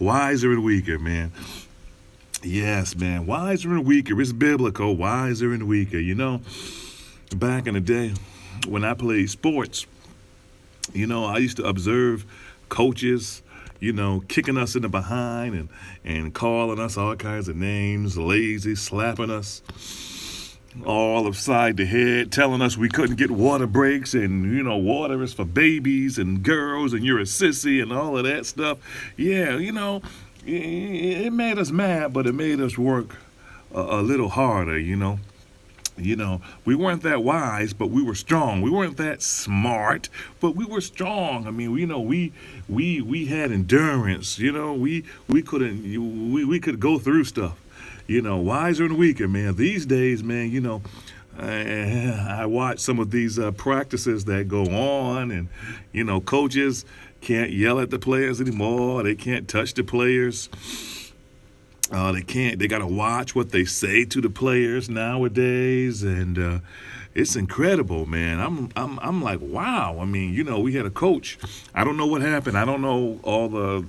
Wiser and weaker, man. Yes, man. Wiser and weaker. It's biblical. Wiser and weaker. Back in the day when I played sports, I used to observe coaches, kicking us in the behind and calling us all kinds of names, lazy, slapping us all upside the head, telling us we couldn't get water breaks and, water is for babies and girls and you're a sissy and all of that stuff. Yeah, it made us mad, but it made us work a little harder. We weren't that wise, but we were strong. We weren't that smart, but we were strong. I mean, we had endurance. We could go through stuff. Wiser and weaker, man. These days, man, I watch some of these practices that go on, and coaches can't yell at the players anymore. They can't touch the players. They can't. They gotta watch what they say to the players nowadays, and it's incredible, man. I'm like, wow. I mean, we had a coach. I don't know what happened. I don't know all the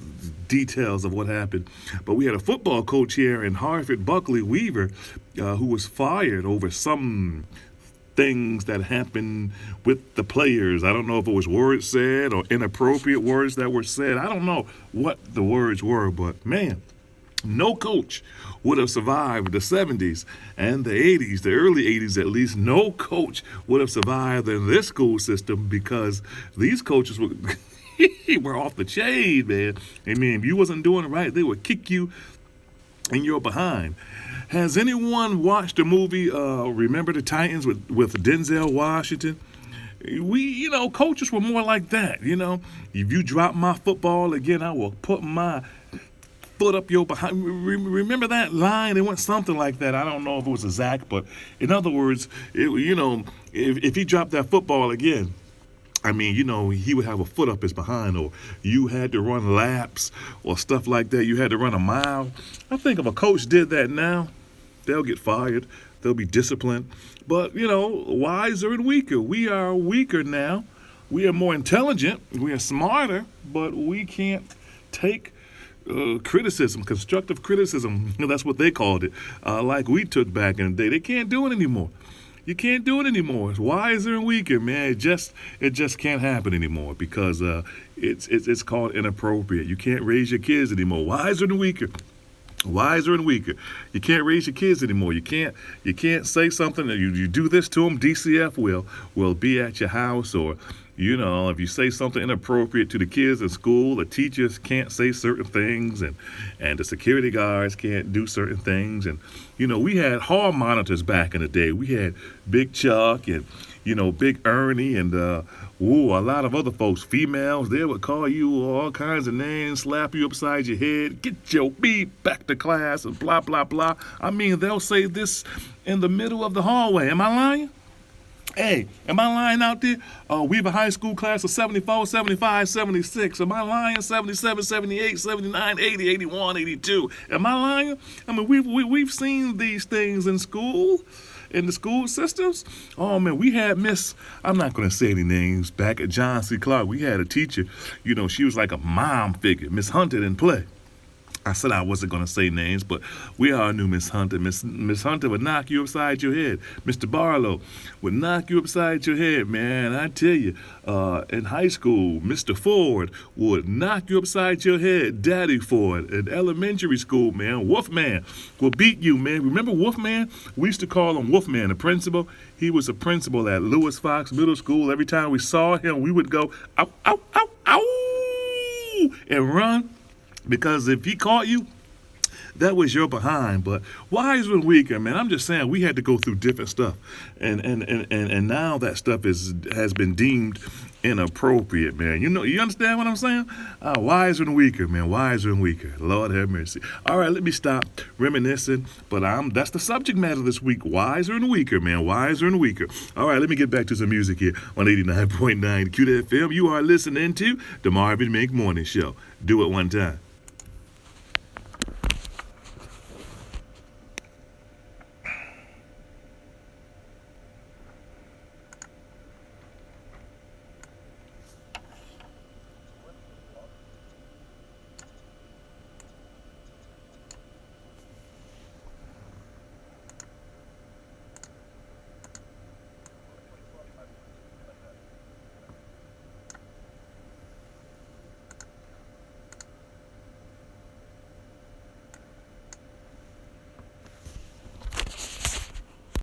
details of what happened, but we had a football coach here in Hartford, Buckley Weaver, who was fired over some things that happened with the players. I don't know if it was words said or inappropriate words that were said. I don't know what the words were, but man. No coach would have survived the 70s and the 80s, the early 80s at least. No coach would have survived in this school system because these coaches were off the chain, man. I mean, if you wasn't doing it right, they would kick you in your behind. Has anyone watched the movie Remember the Titans with Denzel Washington? Coaches were more like that, If you drop my football again, I will put my foot up your behind. Remember that line? It went something like that. I don't know if it was exact, but in other words, if he dropped that football again, I mean, he would have a foot up his behind, or you had to run laps or stuff like that. You had to run a mile. I think if a coach did that now, they'll get fired. They'll be disciplined. But, wiser and weaker. We are weaker now. We are more intelligent. We are smarter, but we can't take criticism, constructive criticism. That's what they called it, like we took back in the day. They can't do it anymore. You can't do it anymore. It's wiser and weaker, man. It just can't happen anymore because it's called inappropriate. You can't raise your kids anymore. Wiser and weaker. Wiser and weaker. You can't raise your kids anymore. You can't say something that you do this to them. DCF will be at your house, or if you say something inappropriate to the kids in school, the teachers can't say certain things, and the security guards can't do certain things. And, we had hall monitors back in the day. We had Big Chuck and, Big Ernie and, a lot of other folks, females. They would call you all kinds of names, slap you upside your head, get your beat back to class, and blah, blah, blah. I mean, they'll say this in the middle of the hallway. Am I lying? Hey, am I lying out there? We have a high school class of 74, 75, 76. Am I lying? 77, 78, 79, 80, 81, 82. Am I lying? I mean, we've seen these things in school, in the school systems. Oh, man, we had I'm not going to say any names, back at John C. Clark. We had a teacher, she was like a mom figure. Miss Hunter didn't play. I said I wasn't going to say names, but we all knew Miss Hunter. Miss Hunter would knock you upside your head. Mr. Barlow would knock you upside your head, man. I tell you, in high school, Mr. Ford would knock you upside your head. Daddy Ford. In elementary school, man, Wolfman will beat you, man. Remember Wolfman? We used to call him Wolfman, the principal. He was a principal at Lewis Fox Middle School. Every time we saw him, we would go, ow, ow, ow, ow, and run. Because if he caught you, that was your behind. But wiser and weaker, man. I'm just saying we had to go through different stuff, and now that stuff has been deemed inappropriate, man. You understand what I'm saying? Wiser and weaker, man. Wiser and weaker. Lord have mercy. All right, let me stop reminiscing. But that's the subject matter this week. Wiser and weaker, man. Wiser and weaker. All right, let me get back to some music here on 89.9 QFM. You are listening to the Marvin Mink Morning Show. Do it one time.